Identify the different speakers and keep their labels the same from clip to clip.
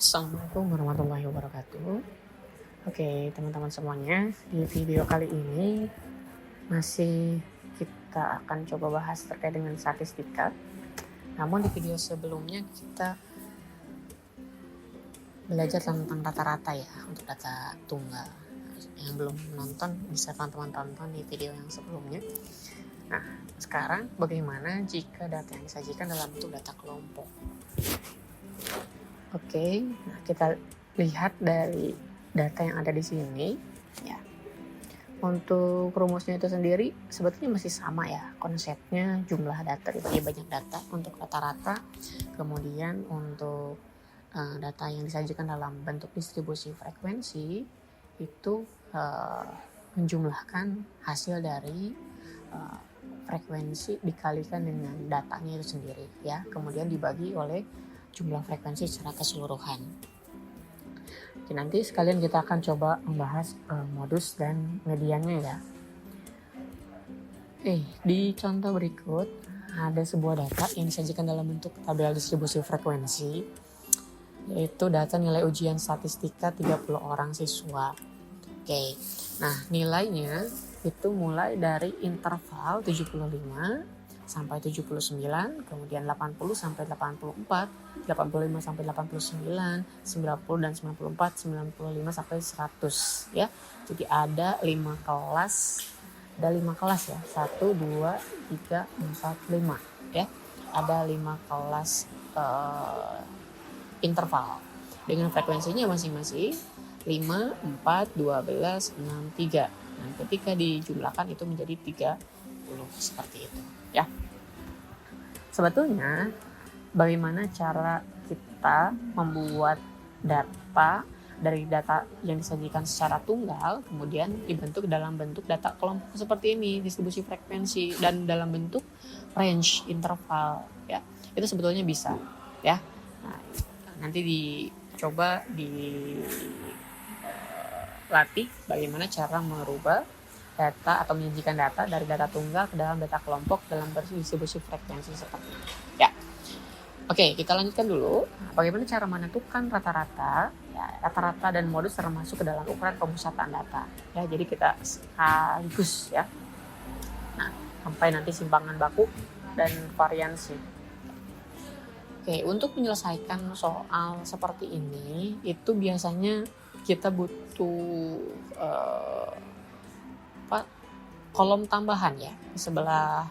Speaker 1: Assalamualaikum warahmatullahi wabarakatuh. Oke, teman-teman semuanya, di video kali ini masih kita akan coba bahas terkait dengan statistika. Namun di video sebelumnya kita belajar tentang rata-rata ya, untuk data tunggal. Yang belum nonton bisa teman-teman tonton di video yang sebelumnya. Nah, sekarang bagaimana jika data yang disajikan dalam bentuk data kelompok? Oke, nah kita lihat dari data yang ada di sini ya. Untuk rumusnya itu sendiri sebetulnya masih sama ya, konsepnya jumlah data dibagi banyak data untuk rata-rata. Kemudian untuk data yang disajikan dalam bentuk distribusi frekuensi itu menjumlahkan hasil dari frekuensi dikalikan dengan datanya itu sendiri ya, kemudian dibagi oleh jumlah frekuensi secara keseluruhan. Oke, nanti sekalian kita akan coba membahas modus dan mediannya ya. Di contoh berikut ada sebuah data yang disajikan dalam bentuk tabel distribusi frekuensi, yaitu data nilai ujian statistika 30 orang siswa. Oke, nah nilainya itu mulai dari interval 75 sampai 79, kemudian 80 sampai 84, 85 sampai 89, 90 dan 94, 95 sampai 100 ya. Jadi ada 5 kelas. Ada 5 kelas ya. 1 2 3 4 5 ya. Ada 5 kelas interval dengan frekuensinya masing-masing 5, 4, 12, 6, 3. Nah, ketika dijumlahkan itu menjadi 30 seperti itu ya. Sebetulnya bagaimana cara kita membuat data dari data yang disajikan secara tunggal kemudian dibentuk dalam bentuk data kelompok seperti ini, distribusi frekuensi dan dalam bentuk range interval ya. Itu sebetulnya bisa ya. Nah, nanti dicoba dilatih bagaimana cara merubah data atau menyajikan data dari data tunggal ke dalam data kelompok dalam distribusi frekuensi seperti ini ya. Oke, kita lanjutkan dulu. Bagaimana cara menentukan rata-rata? Ya, rata-rata dan modus termasuk ke dalam ukuran pemusatan data. Ya, jadi kita sekaligus ya. Nah, sampai nanti simpangan baku dan variansi. Oke, untuk menyelesaikan soal seperti ini, itu biasanya kita butuh kolom tambahan ya di sebelah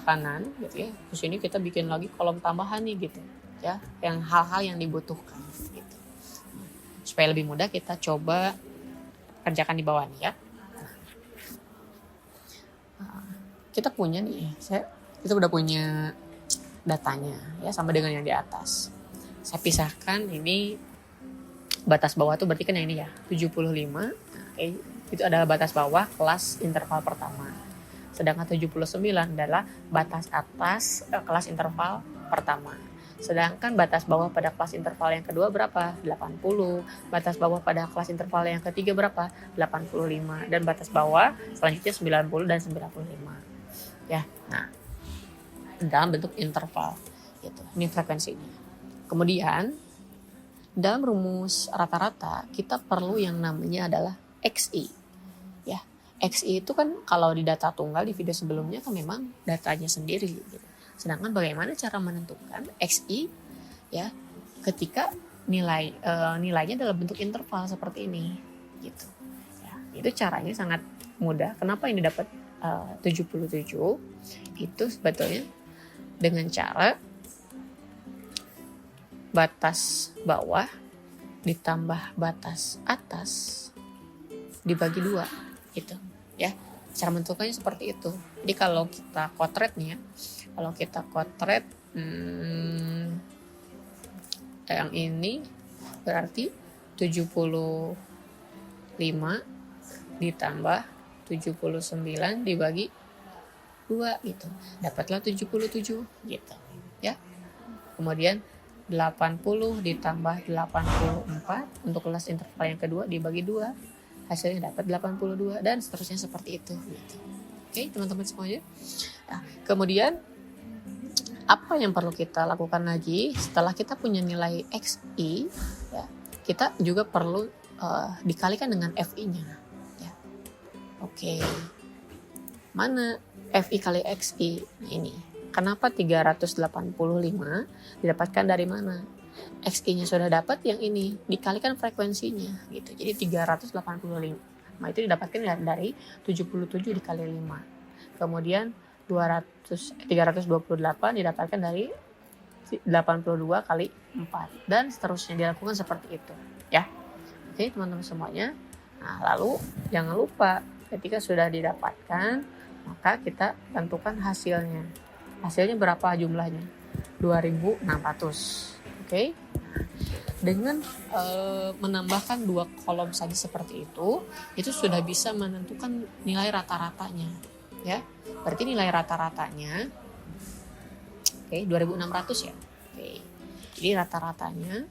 Speaker 1: kanan gitu ya. Terus ini kita bikin lagi kolom tambahan nih gitu ya, yang hal-hal yang dibutuhkan gitu. Supaya lebih mudah kita coba kerjakan di bawah nih ya. Kita punya nih, kita udah punya datanya ya sama dengan yang di atas. Saya pisahkan ini batas bawah tuh berarti kan yang ini ya 75. Itu adalah batas bawah kelas interval pertama. Sedangkan 79 adalah batas atas kelas interval pertama. Sedangkan batas bawah pada kelas interval yang kedua berapa? 80. Batas bawah pada kelas interval yang ketiga berapa? 85. Dan batas bawah selanjutnya 90 dan 95. Ya. Nah, dalam bentuk interval gitu. Ini frekuensinya. Kemudian dalam rumus rata-rata kita perlu yang namanya adalah XI ya. XI itu kan kalau di data tunggal di video sebelumnya kan memang datanya sendiri gitu. Sedangkan bagaimana cara menentukan XI ya ketika nilainya dalam bentuk interval seperti ini gitu ya. Itu caranya sangat mudah. Kenapa ini dapat 77? Itu sebetulnya dengan cara batas bawah ditambah batas atas dibagi 2 gitu ya. Cara menentukannya seperti itu. Jadi kalau kita kotret nih ya, kalau kita kotret yang ini berarti 75 ditambah 79 dibagi 2 gitu, dapatlah 77 gitu ya. Kemudian 80 ditambah 84 untuk kelas interval yang kedua dibagi 2, hasilnya dapat 82 dan seterusnya seperti itu gitu. Oke, teman-teman semuanya. Nah, kemudian Apa yang perlu kita lakukan lagi setelah kita punya nilai XI, ya, kita juga perlu dikalikan dengan FI-nya. Ya. Oke, mana FI kali XI? Nah, ini. Kenapa 385 didapatkan dari mana? XI-nya sudah dapat, yang ini dikalikan frekuensinya gitu. Jadi 385 itu didapatkan dari 77 dikali 5. Kemudian 328 didapatkan dari 82 kali 4 dan seterusnya, dilakukan seperti itu ya. Oke teman-teman semuanya. Nah, lalu jangan lupa ketika sudah didapatkan, maka kita tentukan hasilnya. Hasilnya berapa jumlahnya? 2600. Oke. Dengan menambahkan 2 kolom saja seperti itu sudah bisa menentukan nilai rata-ratanya ya. Berarti nilai rata-ratanya 2600 ya. Jadi rata-ratanya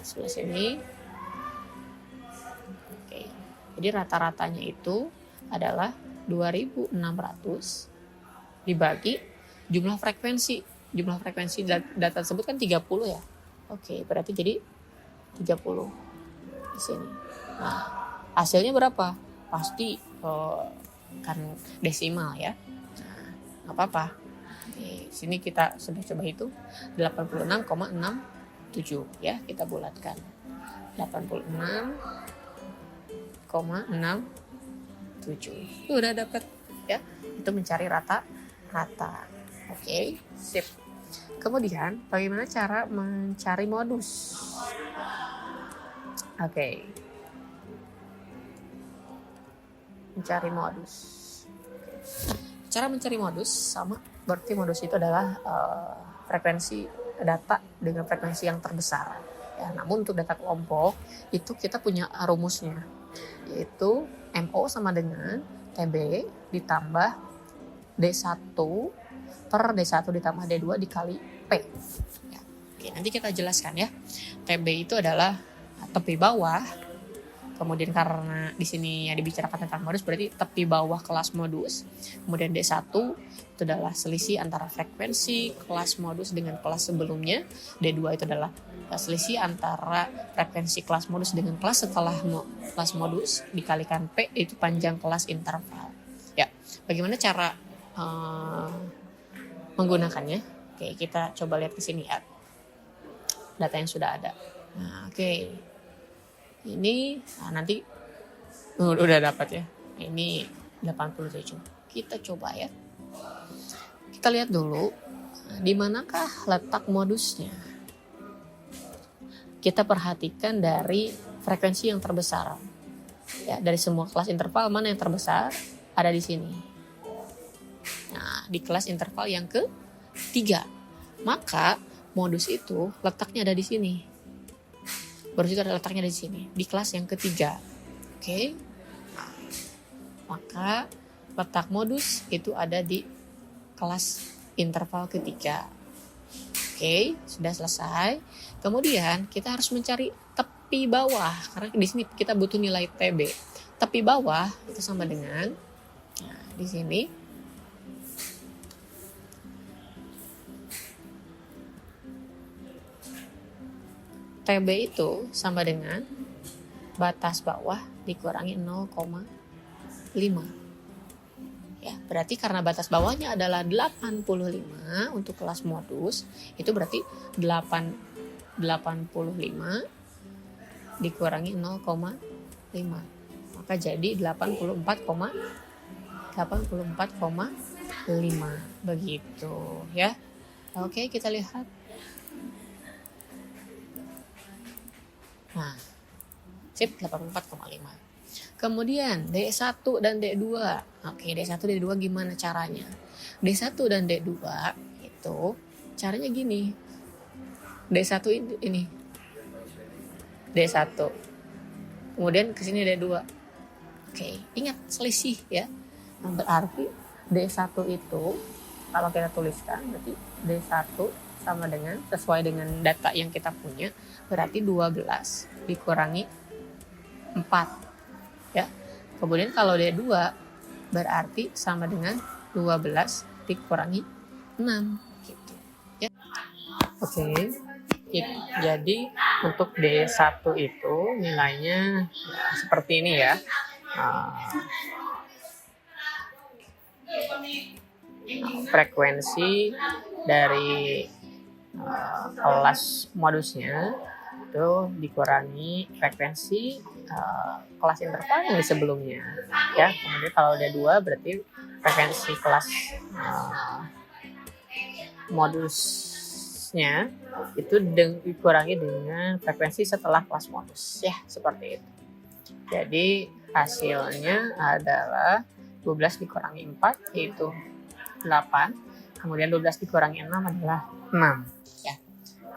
Speaker 1: sebelah sini. Jadi rata-ratanya itu adalah 2600 dibagi jumlah frekuensi data tersebut kan 30 ya. Berarti jadi 30 di sini. Nah, hasilnya berapa? Pasti kan desimal ya. Nah, nggak apa-apa. Sini kita sudah coba itu 86,67 ya, kita bulatkan 86,67. Udah dapat ya. Itu mencari rata-rata. Sip. Kemudian bagaimana cara mencari modus? Mencari modus. Cara mencari modus sama, berarti modus itu adalah frekuensi data dengan frekuensi yang terbesar. Ya, namun untuk data kelompok itu kita punya rumusnya, yaitu MO sama dengan TB ditambah D1 per D1 ditambah D2 dikali P. Ya. Nanti kita jelaskan ya. TB itu adalah tepi bawah. Kemudian karena di sini yang dibicarakan tentang modus, berarti tepi bawah kelas modus. Kemudian D1 itu adalah selisih antara frekuensi kelas modus dengan kelas sebelumnya. D2 itu adalah selisih antara frekuensi kelas modus dengan kelas setelah kelas modus dikalikan P, itu panjang kelas interval. Ya, bagaimana cara menggunakannya? Kita coba lihat ke sini ya. Data yang sudah ada. Nah, ini nanti udah dapat ya. Ini 87. Kita coba ya. Kita lihat dulu di manakah letak modusnya. Kita perhatikan dari frekuensi yang terbesar. Ya, dari semua kelas interval mana yang terbesar? Ada di sini. Nah, di kelas interval yang ke-3. Maka modus itu letaknya ada di sini. Modus itu ada letaknya di sini, di kelas yang ke-3. Nah, maka letak modus itu ada di kelas interval ke-3. Sudah selesai. Kemudian kita harus mencari tepi bawah, karena di sini kita butuh nilai TB. Tepi bawah itu sama dengan, nah, di sini TB itu sama dengan batas bawah dikurangi 0,5. Ya, berarti karena batas bawahnya adalah 85 untuk kelas modus, itu berarti 85 dikurangi 0,5. Maka jadi 84,5 begitu ya. Kita lihat. Nah, sip, 84,5. Kemudian D1 dan D2. D1 D2 gimana caranya? D1 dan D2 itu caranya gini. D1 ini. D1. Kemudian ke sini D2. Ingat selisih ya. Berarti D1 itu kalau kita tuliskan berarti D1 sama dengan, sesuai dengan data yang kita punya, berarti 12 dikurangi 4 ya. Kemudian kalau D2 berarti sama dengan 12 dikurangi 6 gitu ya. Oke. Jadi untuk D1 itu nilainya ya, seperti ini ya. Frekuensi dari kelas modusnya itu dikurangi frekuensi kelas interval yang di sebelumnya ya. Kemudian kalau ada 2 berarti frekuensi kelas modusnya itu dikurangi dengan frekuensi setelah kelas modus ya, seperti itu. Jadi hasilnya adalah 12 dikurangi 4 yaitu 8, kemudian 12 dikurangi 6 adalah 6 ya.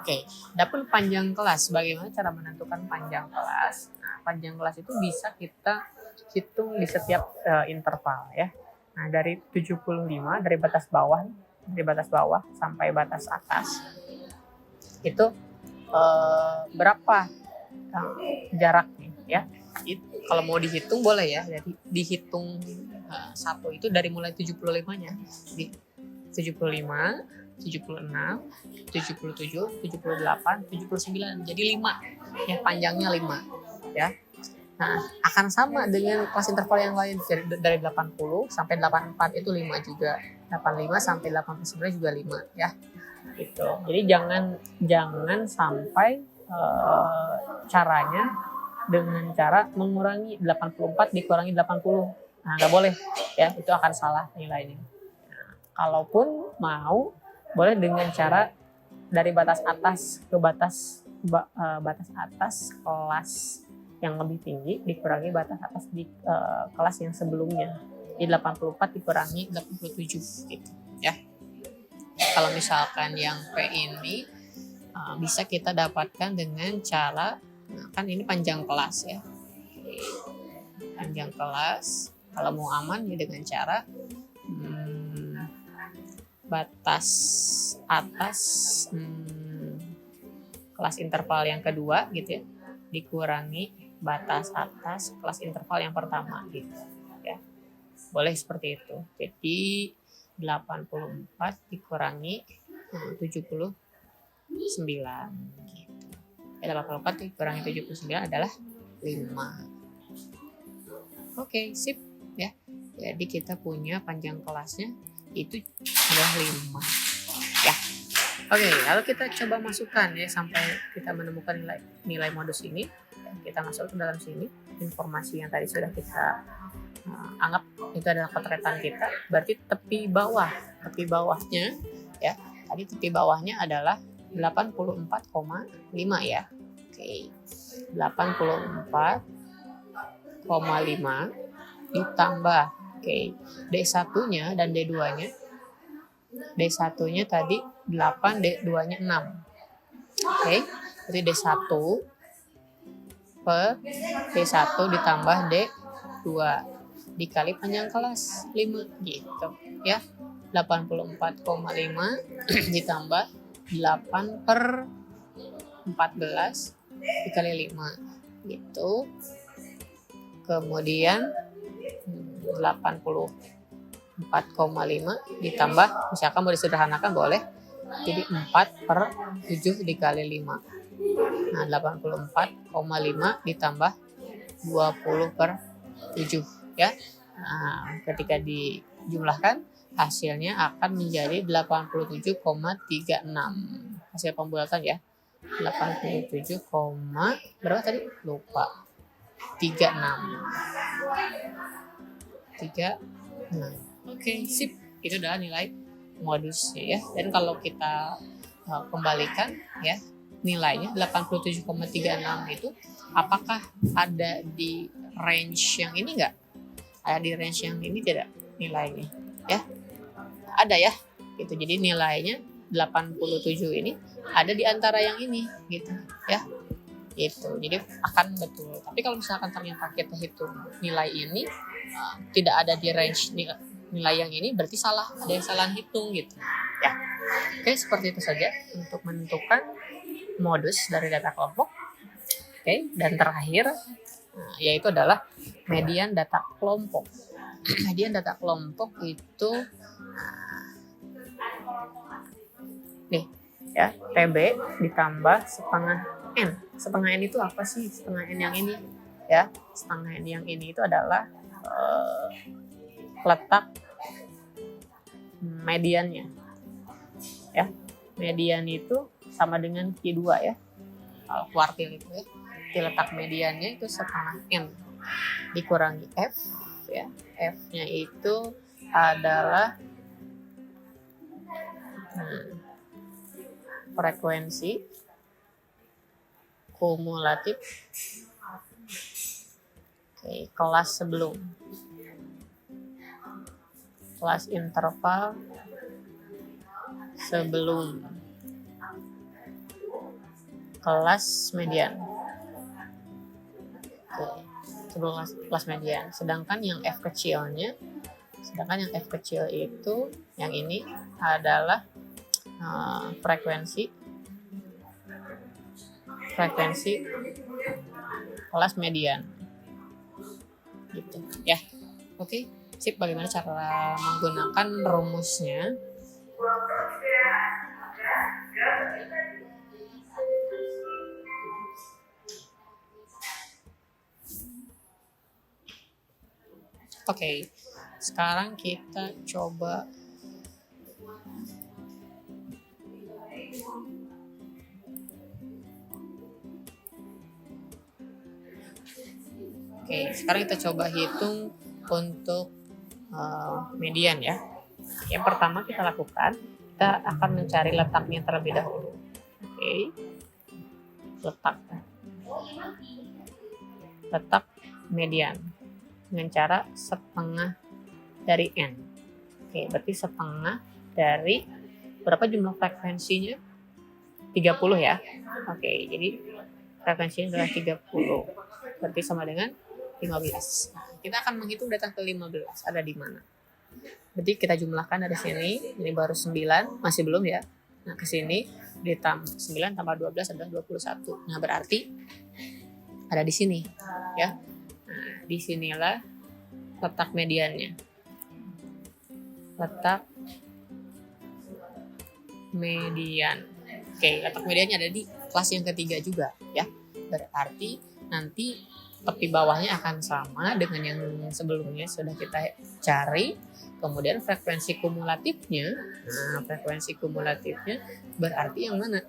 Speaker 1: Oke, adapun panjang kelas, bagaimana cara menentukan panjang kelas? Nah, panjang kelas itu bisa kita hitung di setiap interval ya. Nah, dari 75 dari batas bawah sampai batas atas itu berapa jaraknya ya. Kalau mau dihitung boleh ya, jadi dihitung satu itu dari mulai 75-nya di 75, 76, 77, 78, 79, jadi 5 ya, panjangnya 5 ya. Nah, akan sama dengan kelas interval yang lain, dari 80 sampai 84 itu 5 juga, 85 sampai 89 juga 5 ya gitu. Jadi jangan sampai caranya dengan cara mengurangi 84 dikurangi 80. Nah, nggak boleh ya, itu akan salah nilainya. Nah, kalaupun mau, boleh dengan cara dari batas atas ke batas atas kelas yang lebih tinggi dikurangi batas atas di kelas yang sebelumnya. Jadi 84 dikurangi 87 gitu ya. Kalau misalkan yang P ini bisa kita dapatkan dengan cara, kan ini panjang kelas ya. Panjang kelas, kalau mau aman ya dengan cara batas atas kelas interval yang kedua gitu ya, dikurangi batas atas kelas interval yang pertama gitu ya. Boleh seperti itu. Jadi 84 dikurangi 79 gitu. 84 dikurangi 79 adalah 5. Oke, sip ya. Jadi kita punya panjang kelasnya itu adalah 5 ya. Oke, lalu kita coba masukkan ya sampai kita menemukan nilai modus ini. Kita masuk ke dalam sini, informasi yang tadi sudah kita anggap itu adalah potretan kita. Berarti tepi bawahnya ya. Tadi tepi bawahnya adalah 84,5 ya. Oke. 84,5 ditambah D1-nya dan D2-nya. D1-nya tadi 8, D2-nya 6. Oke. Jadi D1 per D1 ditambah D2 dikali panjang kelas 5 gitu ya. 84,5 ditambah 8 per 14 dikali 5 gitu. Kemudian 84,5 ditambah, misalkan mau disederhanakan boleh jadi 4 per 7 dikali 5. Nah, 84,5 ditambah 20 per 7 ya. Nah, ketika dijumlahkan hasilnya akan menjadi 87,36. Hasil pembulatan ya. 87, berapa tadi? Lupa. 36. Oke, sip. Itu adalah nilai modusnya ya. Dan kalau kita kembalikan ya, nilainya 87,36 itu apakah ada di range yang ini enggak? Ada di range yang ini tidak nilainya ya? Ada ya. Gitu. Jadi nilainya 87 ini ada di antara yang ini gitu ya. Itu. Jadi akan betul. Tapi kalau misalkan ternyata kita hitung nilai ini tidak ada di range nilai yang ini, berarti salah, ada yang salah hitung gitu ya. Oke, seperti itu saja untuk menentukan modus dari data kelompok. Oke, dan terakhir yaitu adalah median data kelompok. Median data kelompok itu nih ya, TB ditambah setengah N. Setengah N itu apa sih? Setengah N yang ini ya, setengah N yang ini itu adalah letak mediannya ya. Median itu sama dengan Q2 ya, kuartil itu ya. Di letak mediannya itu setengah N dikurangi F ya. F-nya itu adalah frekuensi kumulatif kelas sebelum, kelas interval sebelum kelas median. Sebelum kelas median. Sedangkan yang F kecil itu yang ini adalah frekuensi kelas median gitu ya. Oke, sip. Bagaimana cara menggunakan rumusnya? Oke, sekarang kita coba sekarang kita coba hitung untuk median ya. Yang pertama kita lakukan, kita akan mencari letaknya terlebih dahulu. Letak median dengan cara setengah dari N. Berarti setengah dari berapa jumlah frekuensinya? 30 ya. Jadi frekuensinya adalah 30. Berarti sama dengan 15. Kita akan menghitung datang ke 15 ada di mana. Berarti kita jumlahkan dari sini, ini baru 9, masih belum ya. Nah, ke sini ditambah 9 tambah 12 adalah 21. Nah, berarti ada di sini ya. Nah, disinilah letak mediannya. Letak median. Letak mediannya ada di kelas yang ketiga juga ya. Berarti nanti tepi bawahnya akan sama dengan yang sebelumnya sudah kita cari. Kemudian frekuensi kumulatifnya, berarti yang mana?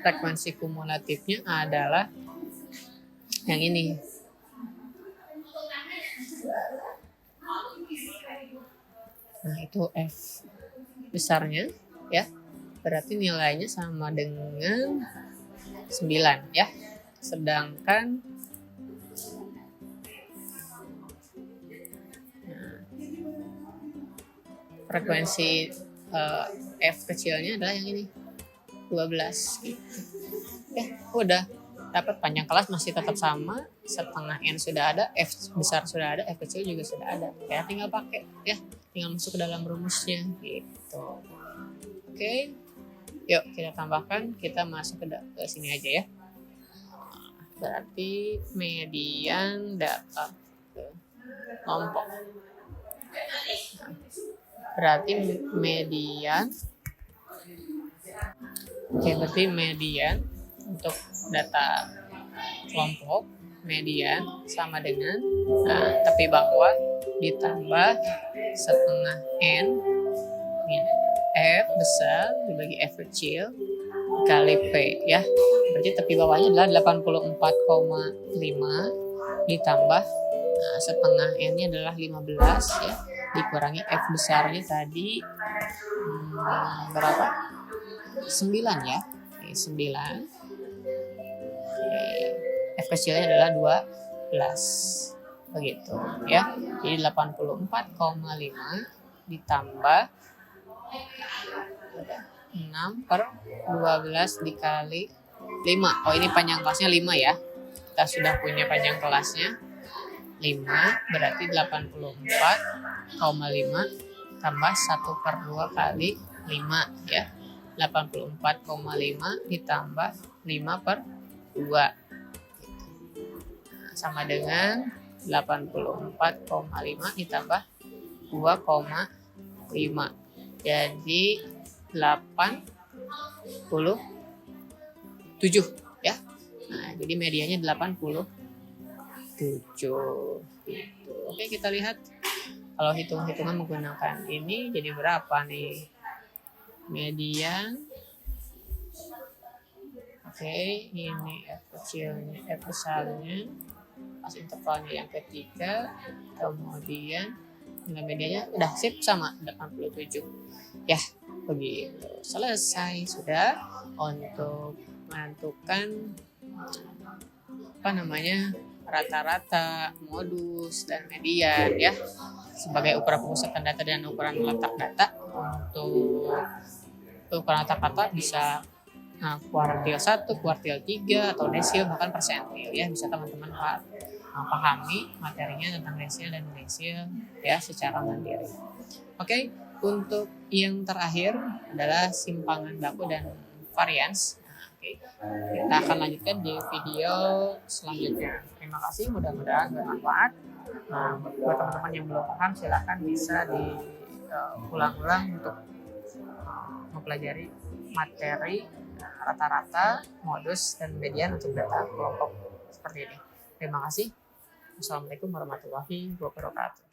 Speaker 1: Frekuensi kumulatifnya adalah yang ini. Nah, itu F besarnya ya. Berarti nilainya sama dengan 9 ya. Sedangkan frekuensi F kecilnya adalah yang ini 12 gitu. Udah dapat. Panjang kelas masih tetap sama, setengah N sudah ada, F besar sudah ada, F kecil juga sudah ada ya. Tinggal pakai ya, tinggal masuk ke dalam rumusnya gitu. Yuk kita tambahkan, kita masuk ke sini aja ya. Berarti median dapat ke kelompok. Berarti median. Berarti median untuk data kelompok, median sama dengan tepi bawah ditambah setengah N F besar dibagi F kecil kali P ya. Berarti tepi bawahnya adalah 84,5 ditambah setengah N-nya adalah 15 ya, dikurangi F besarnya tadi berapa? 9 ya. 9. F kecilnya adalah 12. Begitu ya. Jadi 84,5 ditambah 6 per 12 dikali 5. Oh, ini panjang kelasnya 5 ya. Kita sudah punya panjang kelasnya 5, berarti 84,5 tambah 1 per 2 kali 5 ya. 84,5 ditambah 5 per 2 sama dengan 84,5 ditambah 2,5. Jadi 87 ya. Nah, jadi medianya 87 gitu. Oke, kita lihat kalau hitung-hitungan menggunakan ini jadi berapa nih median. Oke, ini F kecilnya, F besarnya, pas intervalnya yang ketiga, kemudian nilai medianya udah sip sama 87. Ya, begitu. Selesai sudah untuk menentukan rata-rata, modus, dan median ya sebagai ukuran pemusatan data dan ukuran letak data. Untuk ukuran letak data bisa kuartil 1, kuartil 3, atau desil bahkan persentil ya. Bisa teman-teman pahami materinya tentang desil dan desil ya secara mandiri. Oke, untuk yang terakhir adalah simpangan baku dan varians. Oke, kita akan lanjutkan di video selanjutnya. Terima kasih, mudah-mudahan bermanfaat. Buat teman-teman yang belum paham silahkan bisa diulang-ulang untuk mempelajari materi rata-rata, modus, dan median untuk data kelompok seperti ini. Terima kasih. Wassalamualaikum warahmatullahi wabarakatuh.